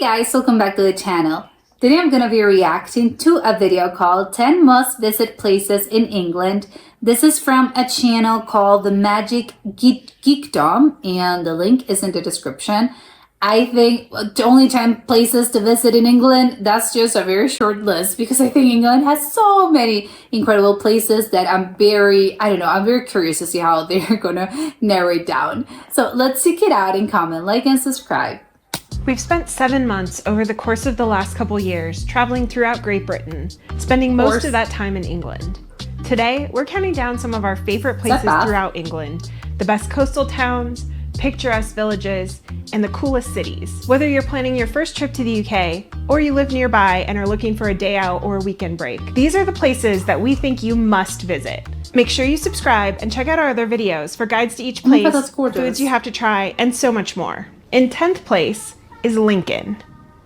guys, welcome back to the channel. Today I'm gonna be reacting to a video called 10 Must Visit Places in England. This is from a channel called The Magic Geekdom, and the link is in the description. I think the only 10 places to visit in England, that's just a very short list because I think England has so many incredible places that I'm very curious to see how they're gonna narrow it down. So let's check it out and comment, like, and subscribe. We've spent 7 months over the course of the last couple years traveling throughout Great Britain, spending most of that time in England. Today, we're counting down some of our favorite places throughout England, the best coastal towns, picturesque villages, and the coolest cities. Whether you're planning your first trip to the UK, or you live nearby and are looking for a day out or a weekend break, these are the places that we think you must visit. Make sure you subscribe and check out our other videos for guides to each place, foods you have to try, and so much more. In 10th place is Lincoln.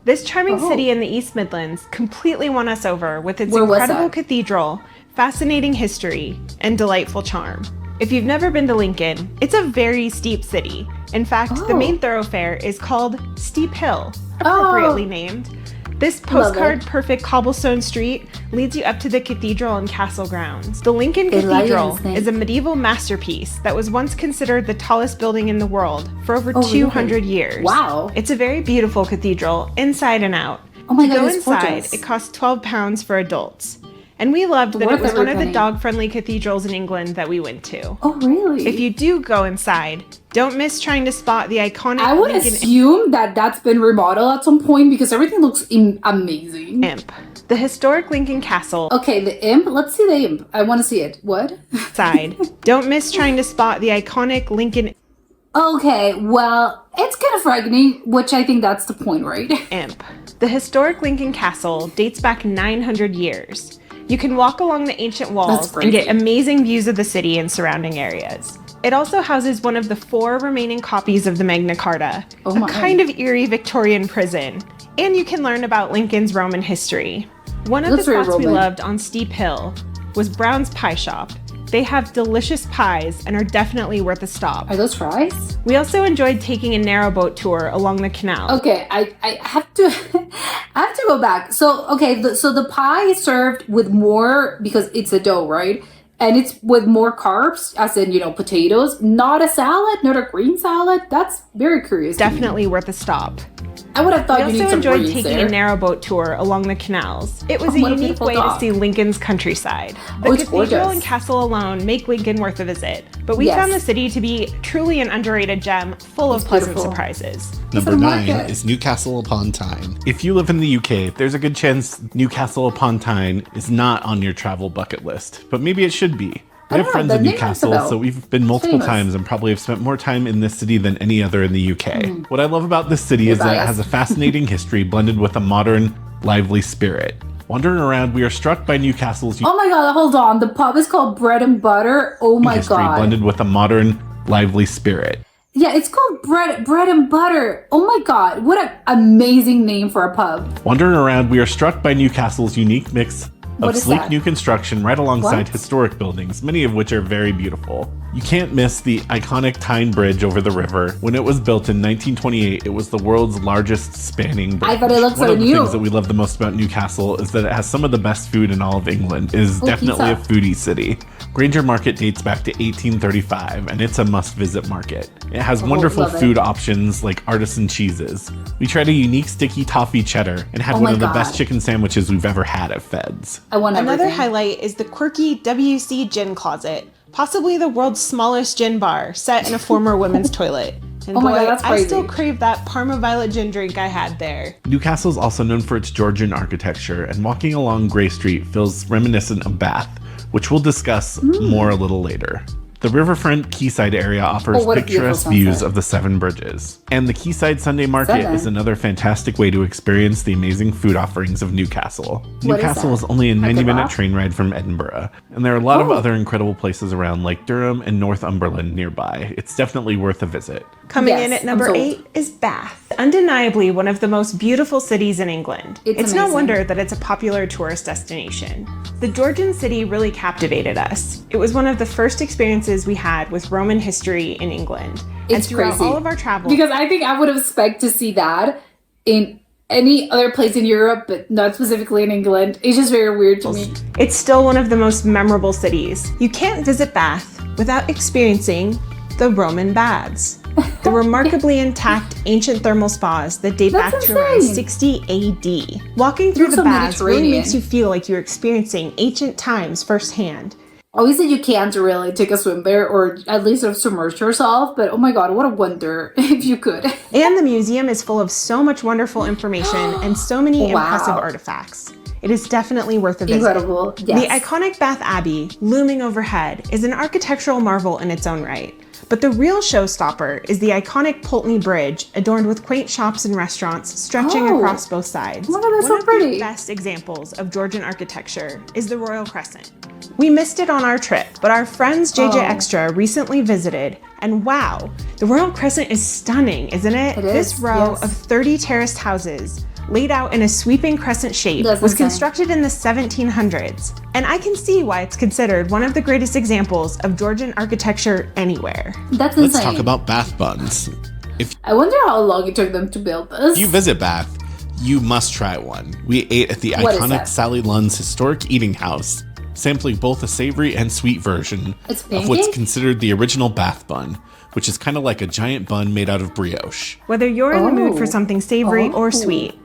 This charming city in the East Midlands completely won us over with its incredible cathedral, fascinating history, and delightful charm. If you've never been to Lincoln, it's a very steep city. In fact, the main thoroughfare is called Steep Hill, appropriately named. This postcard-perfect cobblestone street leads you up to the cathedral and castle grounds. The Lincoln Cathedral is a medieval masterpiece that was once considered the tallest building in the world for over 200 years. Wow. It's a very beautiful cathedral, inside and out. Oh my God, to go inside, it costs £12 for adults. And we loved that it was one of the dog-friendly cathedrals in England that we went to. Oh, really? If you do go inside, don't miss trying to spot the iconic I would assume that that's been remodeled at some point because everything looks amazing. Imp. The historic Lincoln Castle. Okay, the imp? Let's see the imp. I want to see it. What? Side. Don't miss trying to spot the iconic Lincoln. Okay, well, it's kind of frightening, which I think that's the point, right? Imp. The historic Lincoln Castle dates back 900 years. You can walk along the ancient walls and get amazing views of the city and surrounding areas. It also houses one of the 4 remaining copies of the Magna Carta, a kind of eerie Victorian prison, and you can learn about Lincoln's Roman history. One of the spots we loved on Steep Hill was Brown's Pie Shop. They have delicious pies and are definitely worth a stop. Are those fries? We also enjoyed taking a narrowboat tour along the canal. Okay, I have to I have to go back. So so the pie is served with more because it's a dough, right? And it's with more carbs, as in, potatoes, not a salad, not a green salad. That's very curious. Definitely worth a stop. I would have thought you need some greens there. We also enjoyed taking a narrowboat tour along the canals. It was a unique way to see Lincoln's countryside. The cathedral and castle alone make Lincoln worth a visit, but we found the city to be truly an underrated gem full of pleasant surprises. Number 9 is Newcastle upon Tyne. If you live in the UK, there's a good chance Newcastle upon Tyne is not on your travel bucket list, but maybe it should be. We have friends in Newcastle, so we've been multiple times and probably have spent more time in this city than any other in the UK. What I love about this city is that it has a fascinating history blended with a modern, lively spirit. Wandering around, we are struck by Newcastle's Oh my God, hold on. The pub is called Bread and Butter. Oh my God. Blended with a modern, lively spirit. Yeah, it's called Bread and Butter. Oh my God, what an amazing name for a pub. Wandering around, we are struck by Newcastle's unique mix of sleek new construction right alongside historic buildings, many of which are very beautiful. You can't miss the iconic Tyne Bridge over the river. When it was built in 1928, it was the world's largest spanning bridge. I bet it looks One of the things that we love the most about Newcastle is that it has some of the best food in all of England. It is definitely a foodie city. Granger Market dates back to 1835, and it's a must-visit market. It has wonderful food options like artisan cheeses. We tried a unique sticky toffee cheddar and had one of the best chicken sandwiches we've ever had at Feds. Another highlight is the quirky WC Gin Closet, possibly the world's smallest gin bar set in a former women's toilet. And boy, I still crave that Parma Violet gin drink I had there. Newcastle is also known for its Georgian architecture, and walking along Grey Street feels reminiscent of Bath, which we'll discuss more a little later. The riverfront Quayside area offers picturesque views of the Seven Bridges. And the Quayside Sunday Market is another fantastic way to experience the amazing food offerings of Newcastle. Newcastle is only a 90-minute train ride from Edinburgh, and there are a lot of other incredible places around like Durham and Northumberland nearby. It's definitely worth a visit. Coming in at number 8 is Bath. Undeniably one of the most beautiful cities in England. It's no wonder that it's a popular tourist destination. The Georgian city really captivated us. It was one of the first experiences we had with Roman history in England. It's crazy. All of our travel. Because I think I would expect to see that in any other place in Europe, but not specifically in England. It's just very weird to me. It's still one of the most memorable cities. You can't visit Bath without experiencing the Roman baths. The remarkably intact ancient thermal spas that date back to around 60 AD. Walking through the baths really makes you feel like you're experiencing ancient times firsthand. Obviously, you can't really take a swim there or at least submerge yourself, but oh my god, what a wonder if you could. And the museum is full of so much wonderful information and so many impressive artifacts. It is definitely worth a visit. Incredible, yes. The iconic Bath Abbey, looming overhead, is an architectural marvel in its own right. But the real showstopper is the iconic Pulteney Bridge, adorned with quaint shops and restaurants stretching across both sides. Oh my god, that's so pretty. One of the best examples of Georgian architecture is the Royal Crescent. We missed it on our trip, but our friends JJ Extra recently visited, and wow, the Royal Crescent is stunning, isn't it? It is, this row of 30 terraced houses, laid out in a sweeping crescent shape, was constructed in the 1700s. And I can see why it's considered one of the greatest examples of Georgian architecture anywhere. That's insane. Let's talk about Bath buns. I wonder how long it took them to build this. If you visit Bath, you must try one. We ate at the iconic Sally Lunn's historic eating house, sampling both a savory and sweet version of what's considered the original Bath bun, which is kind of like a giant bun made out of brioche. Whether you're in the mood for something savory or sweet,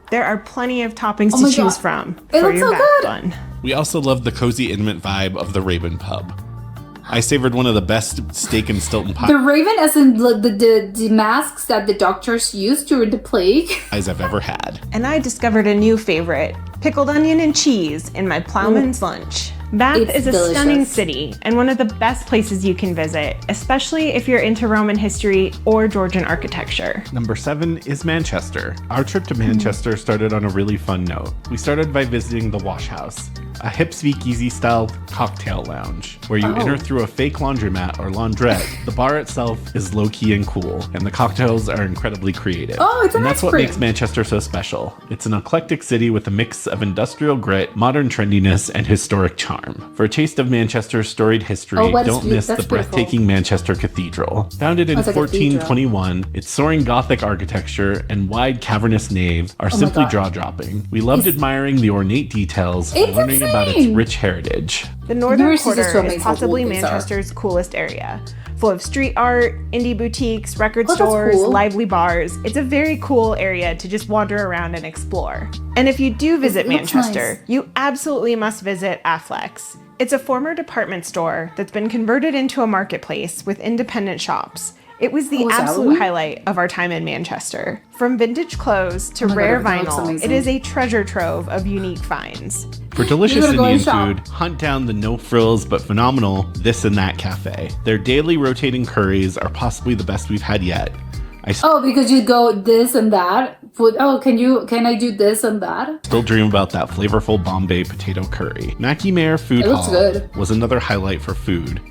there are plenty of toppings to choose from for your Bath bun. We also love the cozy, intimate vibe of the Raven Pub. I savored one of the best steak and Stilton pies. The Raven, as in the masks that the doctors used during the plague. I've ever had. And I discovered a new favorite, pickled onion and cheese in my ploughman's lunch. Bath is a stunning city and one of the best places you can visit, especially if you're into Roman history or Georgian architecture. Number 7 is Manchester. Our trip to Manchester started on a really fun note. We started by visiting the Wash House, a hip speakeasy-style cocktail lounge, where you enter through a fake laundromat or laundrette. The bar itself is low-key and cool, and the cocktails are incredibly creative. And that's what makes Manchester so special. It's an eclectic city with a mix of industrial grit, modern trendiness, and historic charm. For a taste of Manchester's storied history, don't miss the breathtaking Manchester Cathedral. Founded in 1421, its soaring Gothic architecture and wide cavernous nave are simply jaw-dropping. We loved admiring the ornate details and learning about its rich heritage. The Northern Quarter is possibly Manchester's coolest area. Full of street art, indie boutiques, record stores, lively bars. It's a very cool area to just wander around and explore. And if you do visit Manchester, you absolutely must visit Affleck's. It's a former department store that's been converted into a marketplace with independent shops. It was the absolute highlight of our time in Manchester. From vintage clothes to rare vinyl, it is a treasure trove of unique finds. For delicious Indian food, hunt down the no frills but phenomenal This and That Cafe. Their daily rotating curries are possibly the best we've had yet. Because you go this and that? Can I do this and that? Still dream about that flavorful Bombay potato curry. Mackie Mayer Food Hall was another highlight for food.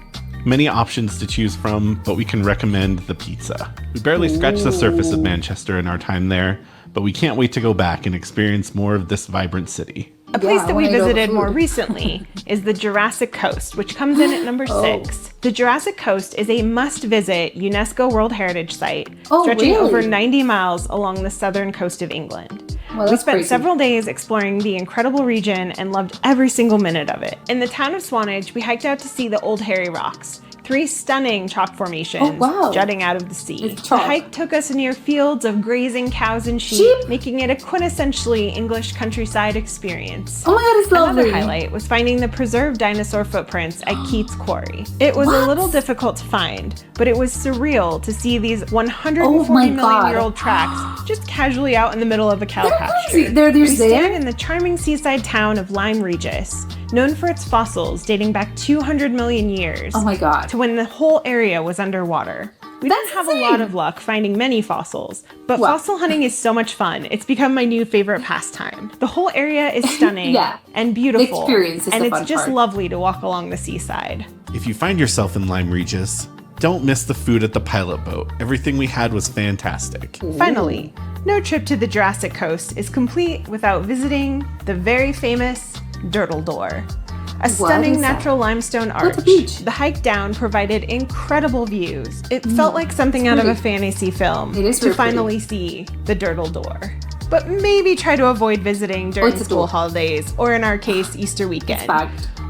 Many options to choose from, but we can recommend the pizza. We barely scratched the surface of Manchester in our time there, but we can't wait to go back and experience more of this vibrant city. A place that we visited more recently is the Jurassic Coast, which comes in at number 6. The Jurassic Coast is a must-visit UNESCO World Heritage Site, stretching over 90 miles along the southern coast of England. We spent several days exploring the incredible region and loved every single minute of it. In the town of Swanage, we hiked out to see the Old Harry Rocks, 3 stunning chalk formations jutting out of the sea. The hike took us near fields of grazing cows and sheep, making it a quintessentially English countryside experience. Oh my god, it's lovely. Another highlight was finding the preserved dinosaur footprints at Keats Quarry. It was a little difficult to find, but it was surreal to see these 140 million-year-old tracks just casually out in the middle of a cow pasture. We stand in the charming seaside town of Lyme Regis, known for its fossils dating back 200 million years. Oh my god. To when the whole area was underwater. We didn't have a lot of luck finding many fossils, but fossil hunting is so much fun. It's become my new favorite pastime. The whole area is stunning and beautiful, and it's just lovely to walk along the seaside. If you find yourself in Lyme Regis, don't miss the food at the pilot boat. Everything we had was fantastic. Finally, no trip to the Jurassic Coast is complete without visiting the very famous Durdle Door. A stunning natural limestone arch. The hike down provided incredible views. It felt like something out of a fantasy film to finally see the Durdle Door. but maybe try to avoid visiting during school holidays, or in our case, Easter weekend.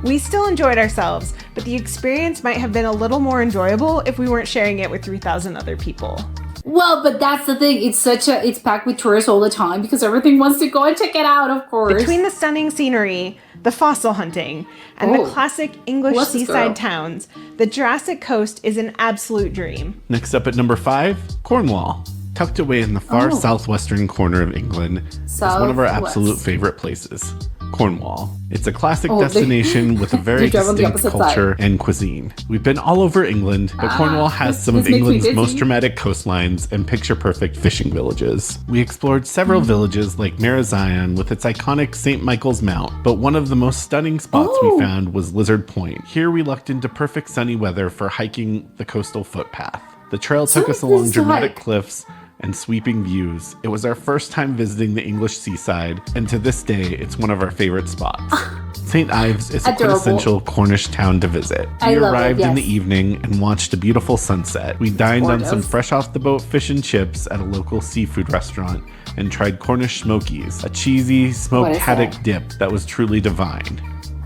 We still enjoyed ourselves, but the experience might have been a little more enjoyable if we weren't sharing it with 3,000 other people. Well, but that's the thing. It's packed with tourists all the time because everything wants to go and check it out, of course. Between the stunning scenery, the fossil hunting, and the classic English seaside towns, the Jurassic Coast is an absolute dream. Next up at number 5, Cornwall. Tucked away in the far southwestern corner of England is one of our absolute favorite places, Cornwall. It's a classic destination with a very distinct culture and cuisine. We've been all over England, but Cornwall has some of England's most dramatic coastlines and picture-perfect fishing villages. We explored several villages like Marazion with its iconic St. Michael's Mount, but one of the most stunning spots we found was Lizard Point. Here we lucked into perfect sunny weather for hiking the coastal footpath. The trail took us along dramatic cliffs and sweeping views. It was our first time visiting the English seaside, and to this day, it's one of our favorite spots. St. Ives is a quintessential Cornish town to visit. We arrived in the evening and watched a beautiful sunset. We dined on some fresh off the boat fish and chips at a local seafood restaurant and tried Cornish smokies, a cheesy smoked haddock dip that was truly divine.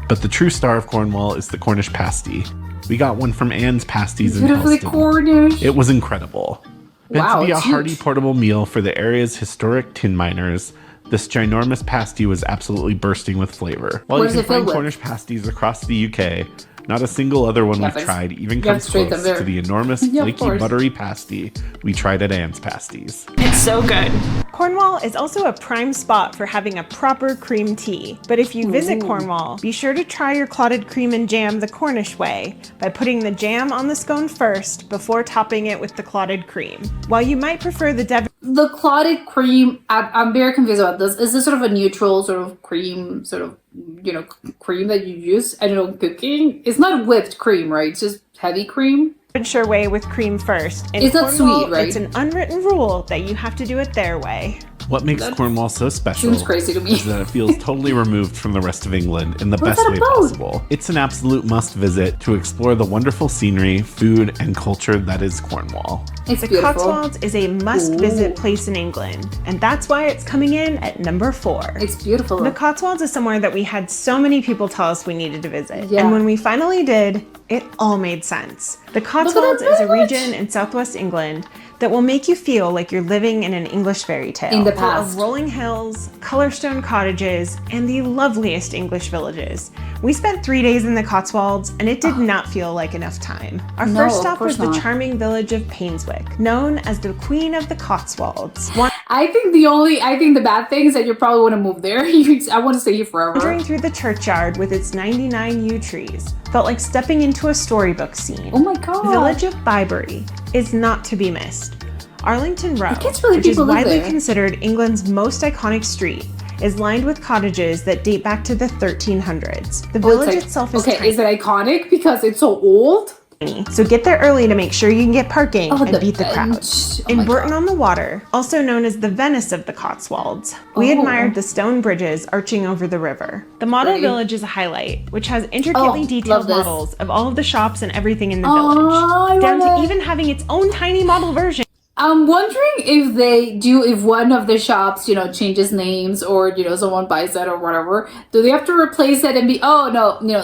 But the true star of Cornwall is the Cornish pasty. We got one from Anne's Pasties in Helston. It was incredible. Meant to be a hearty portable meal for the area's historic tin miners, this ginormous pasty was absolutely bursting with flavor. While you can find Cornish pasties across the UK, not a single other one we've tried even comes close to the enormous, flaky, buttery pasty we tried at Anne's Pasties. It's so good. Cornwall is also a prime spot for having a proper cream tea. But if you visit Cornwall, be sure to try your clotted cream and jam the Cornish way by putting the jam on the scone first before topping it with the clotted cream. While you might prefer the The clotted cream, I'm very confused about this. Is this sort of a neutral sort of cream, cream that you use, I don't know, cooking? It's not whipped cream, right? It's just heavy cream? Devonshire way with cream first. It's not sweet, right? It's an unwritten rule that you have to do it their way. What makes Cornwall so special seems crazy to me. is that it feels totally removed from the rest of England in the best way possible. It's an absolute must visit to explore the wonderful scenery, food, and culture that is Cornwall. The Cotswolds is a must-visit place in England, and that's why it's coming in at number 4. It's beautiful. The Cotswolds is somewhere that we had so many people tell us we needed to visit, and when we finally did, it all made sense. The Cotswolds is a region in southwest England that will make you feel like you're living in an English fairy tale. In the past. Of rolling hills, colorstone cottages, and the loveliest English villages. We spent 3 days in the Cotswolds, and it did not feel like enough time. Our first stop was the charming village of Painswick, known as the Queen of the Cotswolds. I think the bad thing is that you probably want to move there. I want to stay here forever. Wandering through the churchyard with its 99 yew trees felt like stepping into a storybook scene. Oh my god. The village of Bybury is not to be missed. Arlington Row, really which is widely considered England's most iconic street, is lined with cottages that date back to the 1300s. The village itself is tiny. Is it iconic because it's so old? So get there early to make sure you can get parking and beat the crowd. In Burton-on-the-Water, also known as the Venice of the Cotswolds, we admired the stone bridges arching over the river. The model village is a highlight, which has intricately detailed models of all of the shops and everything in the village, down to even having its own tiny model version. I'm wondering if one of the shops, changes names or, someone buys that or whatever, do they have to replace it and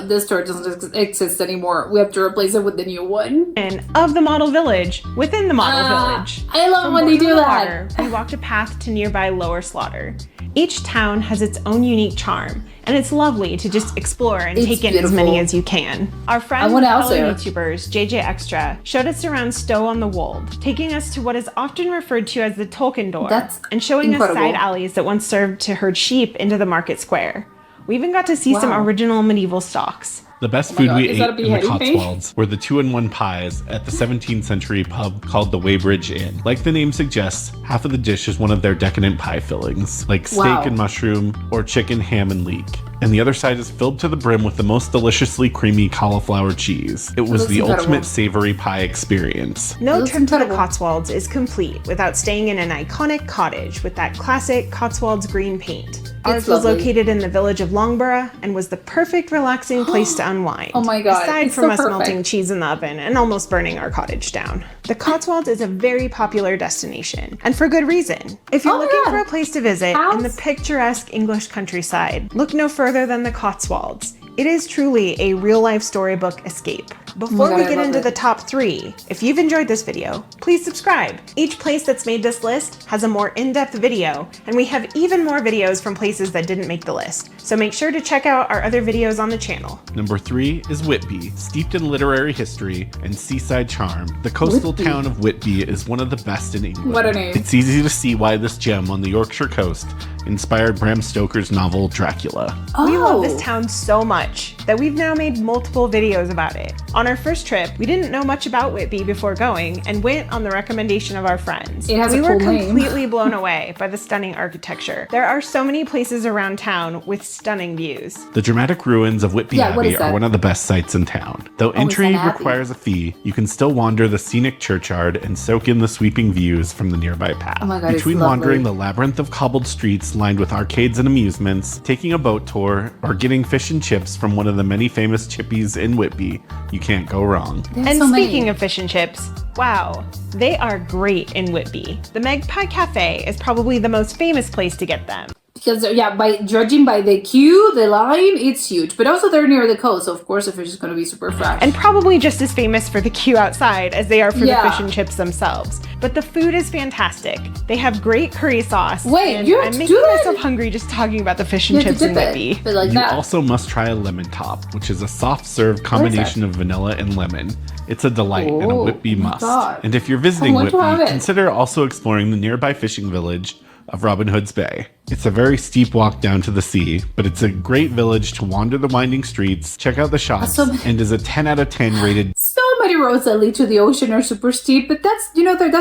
this store doesn't exist anymore. We have to replace it with the new one. And of the model village within the model village. I love when they do that. We walked a path to nearby Lower Slaughter. Each town has its own unique charm, and it's lovely to just explore and take in as many as you can. Our friends and fellow YouTubers, JJ Extra, showed us around Stow-on-the-Wold, taking us to what is often referred to as the Tolkien Door, and showing us side alleys that once served to herd sheep into the market square. We even got to see some original medieval stocks. The best food we ate in the Cotswolds were the 2-in-1 pies at the 17th century pub called the Weybridge Inn. Like the name suggests, half of the dish is one of their decadent pie fillings, like steak and mushroom or chicken, ham, and leek. and the other side is filled to the brim with the most deliciously creamy cauliflower cheese. It was the ultimate savory pie experience. No trip to the Cotswolds is complete without staying in an iconic cottage with that classic Cotswolds green paint. Ours was located in the village of Longborough and was the perfect relaxing place to unwind. Oh my God. Aside from us melting cheese in the oven and almost burning our cottage down. The Cotswolds is a very popular destination, and for good reason. If you're looking for a place to visit in the picturesque English countryside, look no further than the Cotswolds. It is truly a real-life storybook escape. Before we get into the top 3, if you've enjoyed this video, please subscribe. Each place that's made this list has a more in-depth video, and we have even more videos from places that didn't make the list. So make sure to check out our other videos on the channel. Number 3 is Whitby. Steeped in literary history and seaside charm, the coastal town of Whitby is one of the best in England. What a name. It's easy to see why this gem on the Yorkshire coast inspired Bram Stoker's novel Dracula. We love this town so much that we've now made multiple videos about it. On our first trip, we didn't know much about Whitby before going and went on the recommendation of our friends. It has we a were cool name. completely blown away by the stunning architecture. There are so many places around town with stunning views. The dramatic ruins of Whitby Abbey are one of the best sights in town. Though entry requires a fee, you can still wander the scenic churchyard and soak in the sweeping views from the nearby path. Oh my God, Between wandering the labyrinth of cobbled streets lined with arcades and amusements, taking a boat tour, or getting fish and chips from one of the many famous chippies in Whitby, you can't go wrong. And speaking of fish and chips, wow, they are great in Whitby. The Magpie Cafe is probably the most famous place to get them. Because, by judging by the queue, the line, it's huge. But also they're near the coast, so of course the fish is going to be super fresh. And probably just as famous for the queue outside as they are for the fish and chips themselves. But the food is fantastic. They have great curry sauce. Wait, I'm making myself hungry just talking about the fish and chips in Whitby. You also must try a lemon top, which is a soft serve combination of vanilla and lemon. It's a delight and a Whitby must. And if you're visiting Whitby, consider also exploring the nearby fishing village of Robin Hood's Bay. It's a very steep walk down to the sea, but it's a great village to wander the winding streets, check out the shops, and is a 10 out of 10 rated. So many roads that lead to the ocean are super steep, but that's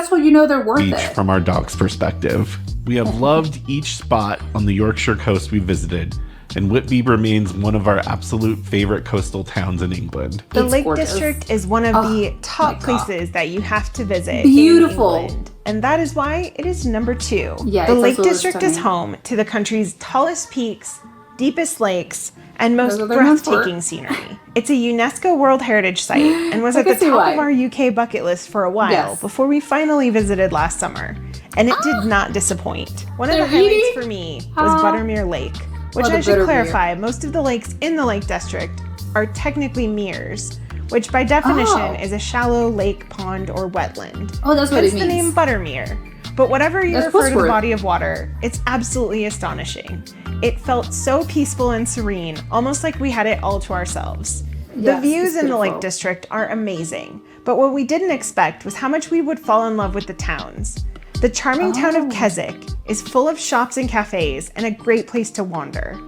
what they're worth beach it. From our dog's perspective. We have loved each spot on the Yorkshire coast we visited, and Whitby remains one of our absolute favorite coastal towns in England. The Lake District is one of the top places that you have to visit. Beautiful. In England, and that is why it is number 2. Yeah, the Lake District is home to the country's tallest peaks, deepest lakes, and most breathtaking scenery. It's a UNESCO World Heritage Site and was at the top of our UK bucket list for a while before we finally visited last summer. And it did not disappoint. One of the highlights for me was Buttermere Lake, which I should clarify, most of the lakes in the Lake District are technically meres, which by definition is a shallow lake, pond, or wetland. Oh, that's what it means. Hence the name Buttermere. But whatever you refer to the body of water, it's absolutely astonishing. It felt so peaceful and serene, almost like we had it all to ourselves. The views in the Lake District are amazing, but what we didn't expect was how much we would fall in love with the towns. The charming town of Keswick is full of shops and cafes and a great place to wander.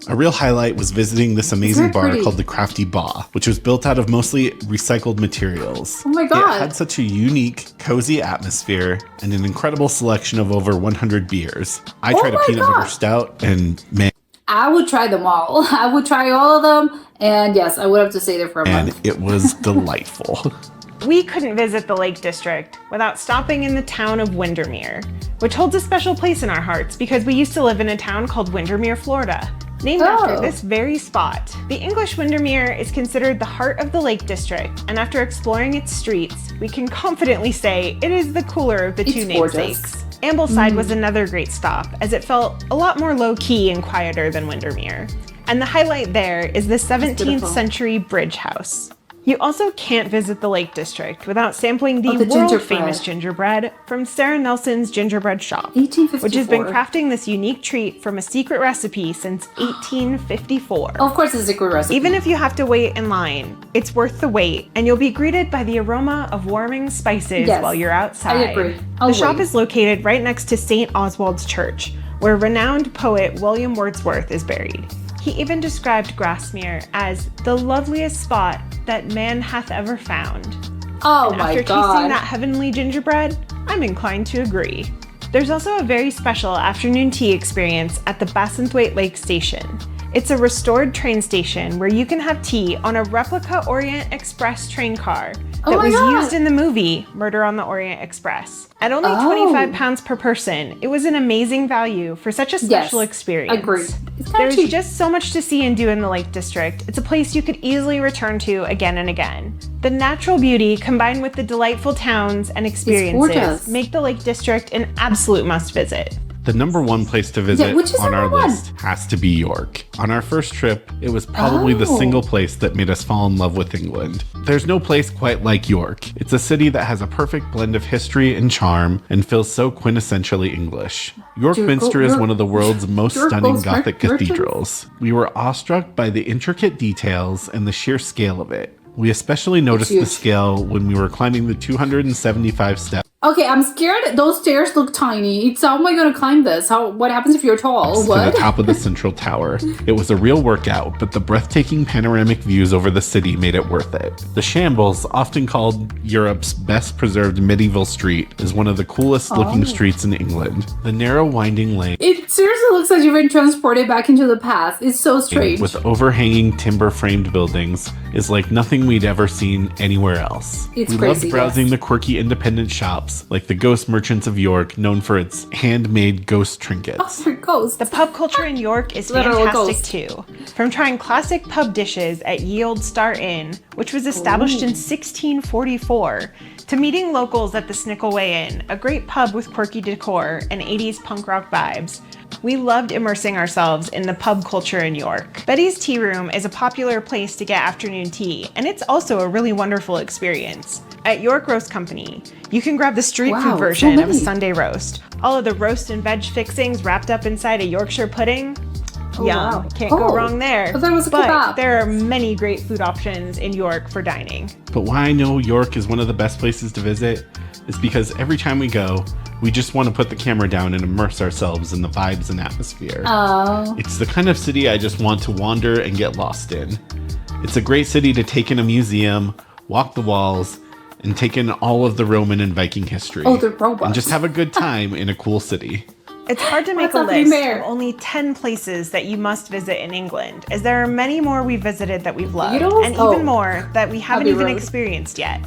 A real highlight was visiting this amazing bar called the Crafty Ba, which was built out of mostly recycled materials. Oh my God. It had such a unique, cozy atmosphere and an incredible selection of over 100 beers. I tried a peanut butter stout and man, I would try them all. I would try all of them. And yes, I would have to stay there for a month. And it was delightful. We couldn't visit the Lake District without stopping in the town of Windermere, which holds a special place in our hearts because we used to live in a town called Windermere, Florida, named after this very spot. The English Windermere is considered the heart of the Lake District, and after exploring its streets, we can confidently say it is the cooler of the two namesakes. Ambleside was another great stop, as it felt a lot more low-key and quieter than Windermere. And the highlight there is the 17th century bridge house. You also can't visit the Lake District without sampling the world-famous gingerbread from Sarah Nelson's Gingerbread Shop, which has been crafting this unique treat from a secret recipe since 1854. Of course, it's a secret recipe. Even if you have to wait in line, it's worth the wait, and you'll be greeted by the aroma of warming spices while you're outside. I agree. The shop is located right next to St. Oswald's Church, where renowned poet William Wordsworth is buried. He even described Grasmere as the loveliest spot that man hath ever found. Oh and my after God. tasting that heavenly gingerbread, I'm inclined to agree. There's also a very special afternoon tea experience at the Bassenthwaite Lake Station. It's a restored train station where you can have tea on a replica Orient Express train car that was used in the movie Murder on the Orient Express. At only £25 per person, it was an amazing value for such a special experience. Agreed. There's just so much to see and do in the Lake District. It's a place you could easily return to again and again. The natural beauty combined with the delightful towns and experiences make the Lake District an absolute must visit. The number one place to visit on our list has to be York. On our first trip, it was probably the single place that made us fall in love with England. There's no place quite like York. It's a city that has a perfect blend of history and charm and feels so quintessentially English. York Minster is one of the world's most stunning Gothic cathedrals. We were awestruck by the intricate details and the sheer scale of it. We especially noticed the scale when we were climbing the 275 steps. Okay, I'm scared. Those stairs look tiny. How am I going to climb this? What happens if you're tall? To the top of the central tower. It was a real workout, but the breathtaking panoramic views over the city made it worth it. The Shambles, often called Europe's best preserved medieval street, is one of the coolest looking streets in England. The narrow winding lane. It seriously looks like you've been transported back into the past. It's so strange. With overhanging timber framed buildings is like nothing we'd ever seen anywhere else. It's we crazy, loved browsing the quirky independent shops like the Ghost Merchants of York, known for its handmade ghost trinkets. Ghosts. The pub culture in York is fantastic too. From trying classic pub dishes at Ye Olde Star Inn, which was established in 1644, to meeting locals at the Snickelway Inn, a great pub with quirky decor and 80s punk rock vibes. We loved immersing ourselves in the pub culture in York. Betty's Tea Room is a popular place to get afternoon tea, and it's also a really wonderful experience. At York Roast Company, you can grab the street food version of a Sunday roast. All of the roast and veg fixings wrapped up inside a Yorkshire pudding. Yum, can't go wrong there. But there are many great food options in York for dining. But why I know York is one of the best places to visit is because every time we go, we just want to put the camera down and immerse ourselves in the vibes and atmosphere. It's the kind of city I just want to wander and get lost in. It's a great city to take in a museum, walk the walls, and take in all of the Roman and Viking history. The robots. And just have a good time in a cool city. It's hard to make a list of only 10 places that you must visit in England, as there are many more we visited that we've loved, and even more that we haven't even experienced yet.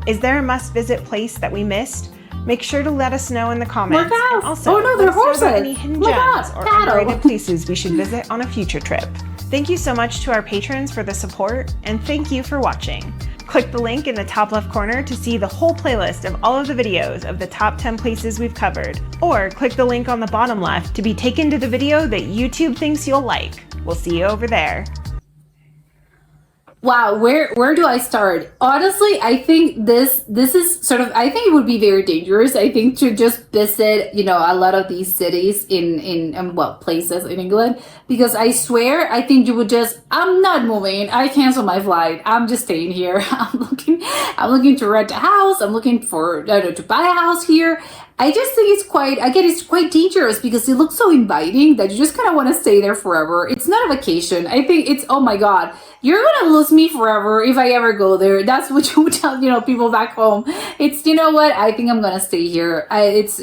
Is there a must-visit place that we missed? Make sure to let us know in the comments. And also, they're horses. Any hidden gems or underrated places we should visit on a future trip. Thank you so much to our patrons for the support, and thank you for watching. Click the link in the top left corner to see the whole playlist of all of the videos of the top 10 places we've covered, or click the link on the bottom left to be taken to the video that YouTube thinks you'll like. We'll see you over there. Wow, where do I start? Honestly, I think this is sort of, I think it would be very dangerous. I think to just visit, a lot of these cities in places in England, because I swear, I think you would just, I'm not moving. I cancel my flight. I'm just staying here. I'm looking to rent a house. I'm looking for, to buy a house here. I just think it's quite dangerous because it looks so inviting that you just kind of want to stay there forever. It's not a vacation. I think it's, oh my God, you're going to lose me forever if I ever go there. That's what you would tell, people back home. It's, you know what? I think I'm going to stay here. This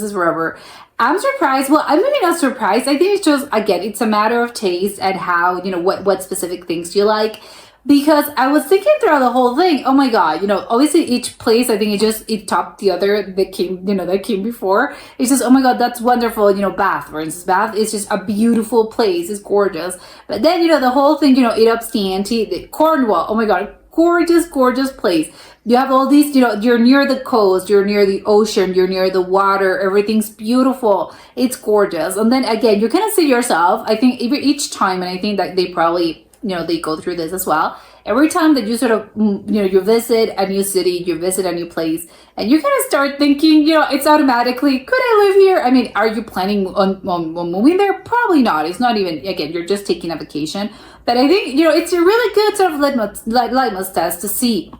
is forever. I'm surprised. Well, I'm maybe not surprised. I think it's just, again, it's a matter of taste and how, what specific things you like. Because I was thinking throughout the whole thing, oh my God, obviously each place, I think it topped the other that came before. It's just, oh my God, that's wonderful. Bath, for instance, Bath is just a beautiful place. It's gorgeous. But then, the whole thing, it ups the ante. Cornwall, oh my God, gorgeous, gorgeous place. You have all these, you're near the coast, you're near the ocean, you're near the water, everything's beautiful. It's gorgeous. And then again, you kind of say to yourself, I think each time, and I think that they probably, they go through this as well. Every time that you sort of, you visit a new city, you visit a new place, and you kind of start thinking, it's automatically, could I live here? I mean, are you planning on moving there? Probably not. It's not even, again, you're just taking a vacation. But I think, it's a really good sort of litmus test to see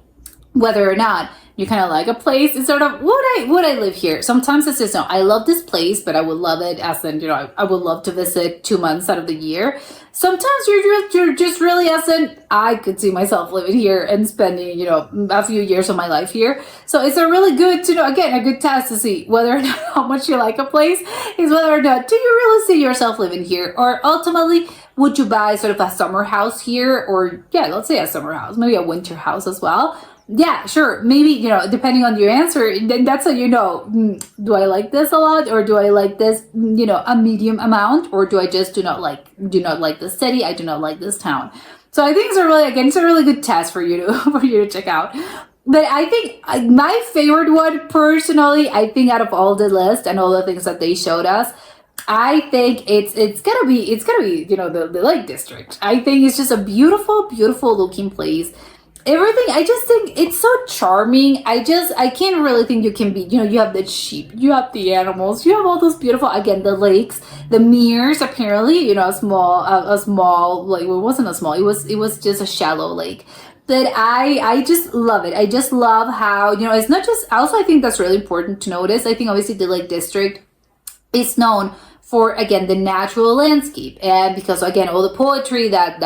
whether or not you kind of like a place, it's sort of, would I live here? Sometimes it's just, no, I love this place, but I would love it as in, I would love to visit 2 months out of the year. Sometimes you're just really as in, I could see myself living here and spending, a few years of my life here. So it's a really good again, a good test to see whether or not how much you like a place is whether or not do you really see yourself living here, or ultimately, would you buy sort of a summer house here, or let's say a summer house, maybe a winter house as well. Yeah, sure. Maybe, depending on your answer, then that's how do I like this a lot, or do I like this, a medium amount, or do I just do not like this city? I do not like this town. So I think it's a really good test for you to check out. But I think my favorite one personally, I think out of all the list and all the things that they showed us, I think it's gonna be the Lake District. I think it's just a beautiful looking place. Everything, I just think it's so charming. I can't really think you can be, you have the sheep, you have the animals, you have all those beautiful, again, the lakes, the Mears, apparently, a small, like, it wasn't a small, it was just a shallow lake. But I just love it. I just love how, it's not just, also I think that's really important to notice. I think obviously the Lake District is known for, again, the natural landscape, and because, again, all the poetry that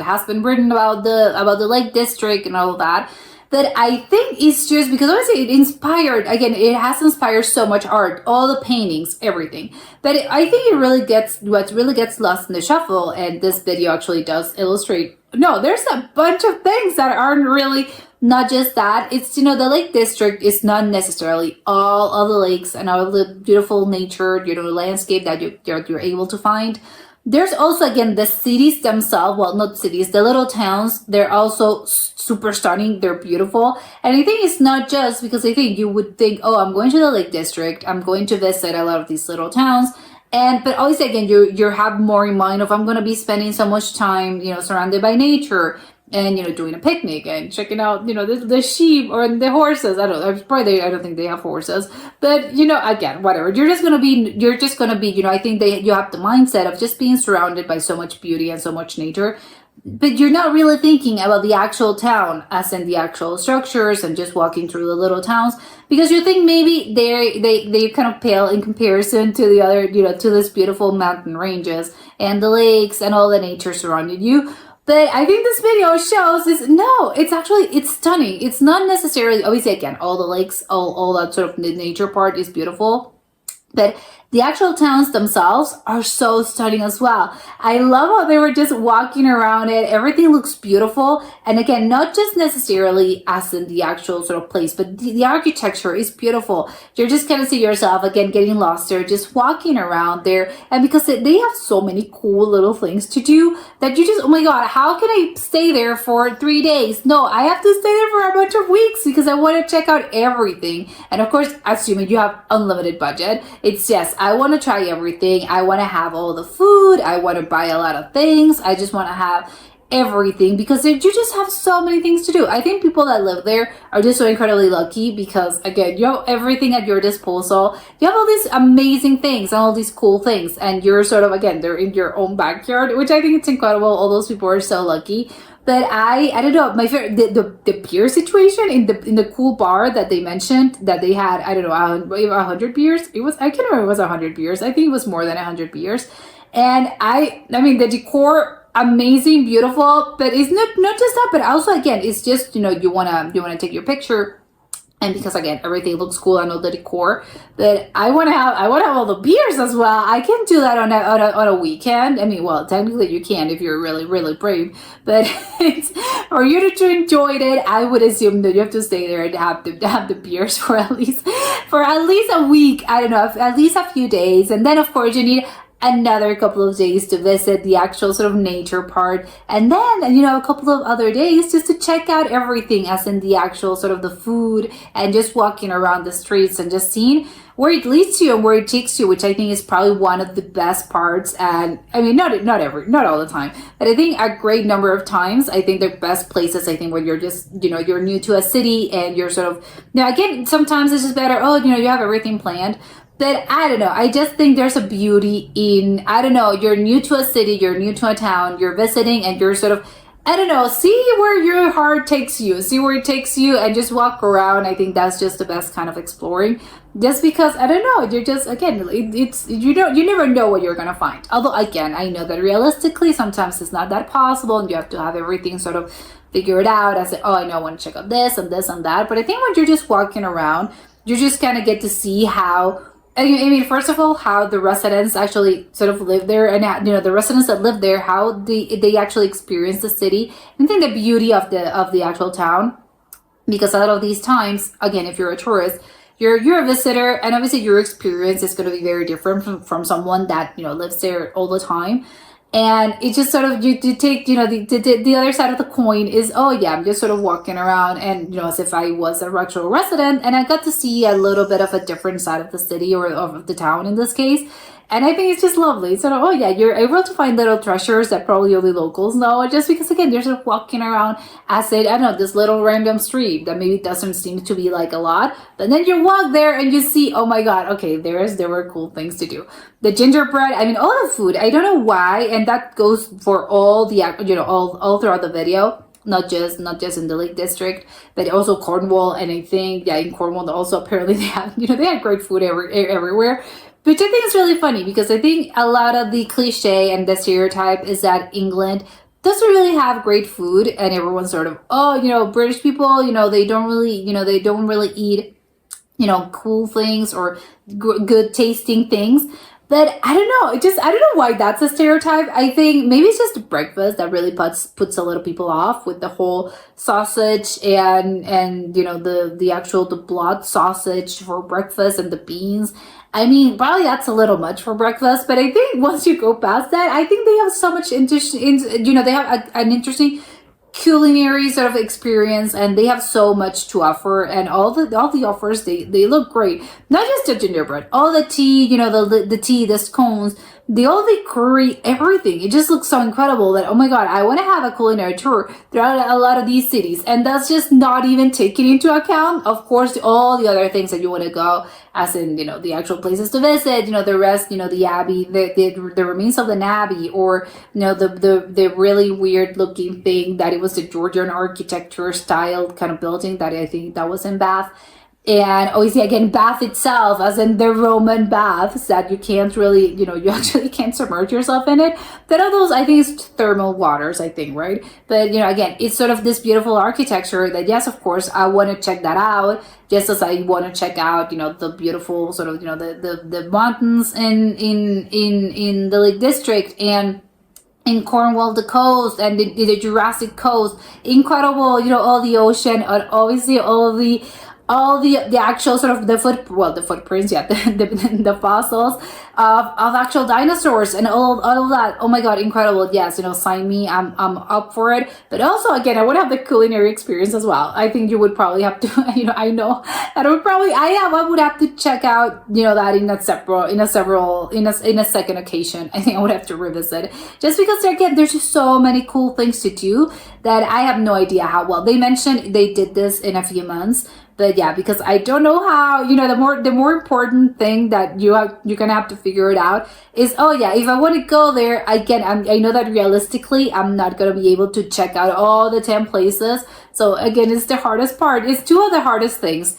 has been written about the Lake District and all that I think it's just because obviously it has inspired so much art, all the paintings, everything. But I think what really gets lost in the shuffle, and this video actually does illustrate, no, there's a bunch of things that aren't really, not just that. It's, the Lake District is not necessarily all of the lakes and all the beautiful nature, landscape that you're able to find. There's also, again, the cities themselves, well, not cities, the little towns, they're also super stunning, they're beautiful. And I think it's not just because I think you would think, oh, I'm going to the Lake District, I'm going to visit a lot of these little towns. But always, again, you have more in mind of, I'm going to be spending so much time, surrounded by nature, and doing a picnic and checking out the sheep or the horses. I don't think they have horses, but again, whatever, you're just gonna be I think you have the mindset of just being surrounded by so much beauty and so much nature, but you're not really thinking about the actual town as in the actual structures and just walking through the little towns, because you think maybe they kind of pale in comparison to the other to this beautiful mountain ranges and the lakes and all the nature surrounding you. But I think this video shows it's stunning. It's not necessarily, obviously, again, all the lakes, all that sort of nature part is beautiful, but the actual towns themselves are so stunning as well. I love how they were just walking around it. Everything looks beautiful. And again, not just necessarily as in the actual sort of place, but the architecture is beautiful. You're just kind of see yourself, again, getting lost there, just walking around there. And because they have so many cool little things to do that you just, oh my God, how can I stay there for 3 days? No, I have to stay there for a bunch of weeks because I want to check out everything. And of course, assuming you have unlimited budget, it's yes, I want to try everything. I want to have all the food. I want to buy a lot of things. I just want to have everything because you just have so many things to do. I think people that live there are just so incredibly lucky because, again, you have everything at your disposal. You have all these amazing things and all these cool things, and you're sort of, again, they're in your own backyard, which I think it's incredible. All those people are so lucky. But I don't know, my favorite, the beer situation in the cool bar that they mentioned that they had, I don't know, 100 beers. I can't remember if it was 100 beers. I think it was more than 100 beers. And I mean, the decor, amazing, beautiful, but it's not just that, but also, again, it's just, you wanna take your picture. And because, again, everything looks cool, I know the decor, but I want to have all the beers as well. I can't do that on a weekend. I mean, well, technically you can if you're really, really brave, but for you to enjoy it, I would assume that you have to stay there and have the beers for at least a week. I don't know, at least a few days, and then of course you need another couple of days to visit the actual sort of nature part, and then a couple of other days just to check out everything, as in the actual sort of the food and just walking around the streets and just seeing where it leads you and where it takes you, which I think is probably one of the best parts. And I mean, not all the time, but I think a great number of times, I think the best places, I think, when you're just, you're new to a city and you're sort of, again, sometimes it's just better, you have everything planned. But I don't know, I just think there's a beauty in, you're new to a city, you're new to a town, you're visiting, and you're sort of, I don't know, see where your heart takes you, see where it takes you, and just walk around. I think that's just the best kind of exploring, just because I don't know, you're just, again, it's you never know what you're gonna find. Although again, I know that realistically sometimes it's not that possible and you have to have everything sort of figured out as oh, I know I want to check out this and this and that. But I think when you're just walking around, you just kind of get to see how, I mean, first of all, how the residents actually sort of live there, and the residents that live there, how they actually experience the city. And I think the beauty of the actual town, because a lot of these times, again, if you're a tourist, you're a visitor, and obviously your experience is going to be very different from someone that lives there all the time. And it just sort of, you take, the other side of the coin is, oh yeah, I'm just sort of walking around and, as if I was a actual resident, and I got to see a little bit of a different side of the city, or of the town in this case. And I think it's just lovely. It's sort of, oh yeah, you're able to find little treasures that probably only locals know, just because, again, they're sort of walking around as I don't know, this little random street that maybe doesn't seem to be like a lot. But then you walk there and you see, oh my God, okay, there were cool things to do. The gingerbread, I mean, all the food, I don't know why, and that goes for all the, all throughout the video. Not just in the Lake District, but also Cornwall. And I think, yeah, in Cornwall also apparently they have great food everywhere. Which I think is really funny, because I think a lot of the cliche and the stereotype is that England doesn't really have great food, and everyone's sort of, oh, British people, they don't really eat, cool things or good tasting things. But I don't know, I don't know why that's a stereotype. I think maybe it's just breakfast that really puts a lot of people off, with the whole sausage and the blood sausage for breakfast, and the beans. I mean, probably that's a little much for breakfast, but I think once you go past that, I think they have so much interesting, they have an interesting culinary sort of experience, and they have so much to offer, and all the offers, they look great. Not just the gingerbread, all the tea, the tea, the scones, all the curry, everything. It just looks so incredible that, oh my God, I want to have a culinary tour throughout a lot of these cities. And that's just not even taking into account, of course, all the other things that you want to go, as in, the actual places to visit, the rest, the abbey, the remains of the abbey, or, the really weird looking thing that it was the Georgian architecture style kind of building that I think that was in Bath. And obviously, again, Bath itself, as in the Roman baths that you can't really, you actually can't submerge yourself in it. That are those, I think it's thermal waters, I think, right? But, again, it's sort of this beautiful architecture that, yes, of course, I want to check that out. Just as I want to check out, the beautiful sort of, the mountains in the Lake District, and in Cornwall, the coast, and the Jurassic Coast. Incredible, all the ocean, and obviously all the actual sort of the footprints, yeah, the fossils of actual dinosaurs, and all of that. Oh my God, incredible. Yes, sign me, I'm up for it. But also, again, I would have the culinary experience as well. I think you would probably have to, I know that I would have to check out, that in a second occasion. I think I would have to revisit, just because, again, there's just so many cool things to do that I have no idea how well. They mentioned they did this in a few months. But yeah, because I don't know how, the more important thing that you're gonna have to figure it out is, oh yeah, if I want to go there, I know that realistically, I'm not gonna be able to check out all the 10 places. So again, it's the hardest part. It's two of the hardest things.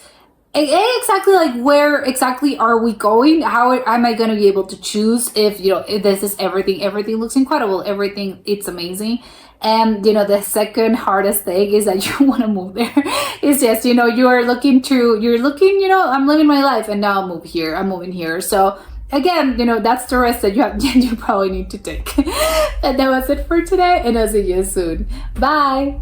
Exactly, like, where exactly are we going? How am I going to be able to choose if this is everything looks incredible, it's amazing. And the second hardest thing is that you want to move there. It's just, you're looking, I'm living my life, and now I'm moving here. So again, that's the risk that you probably need to take. And that was it for today, and I'll see you soon. Bye.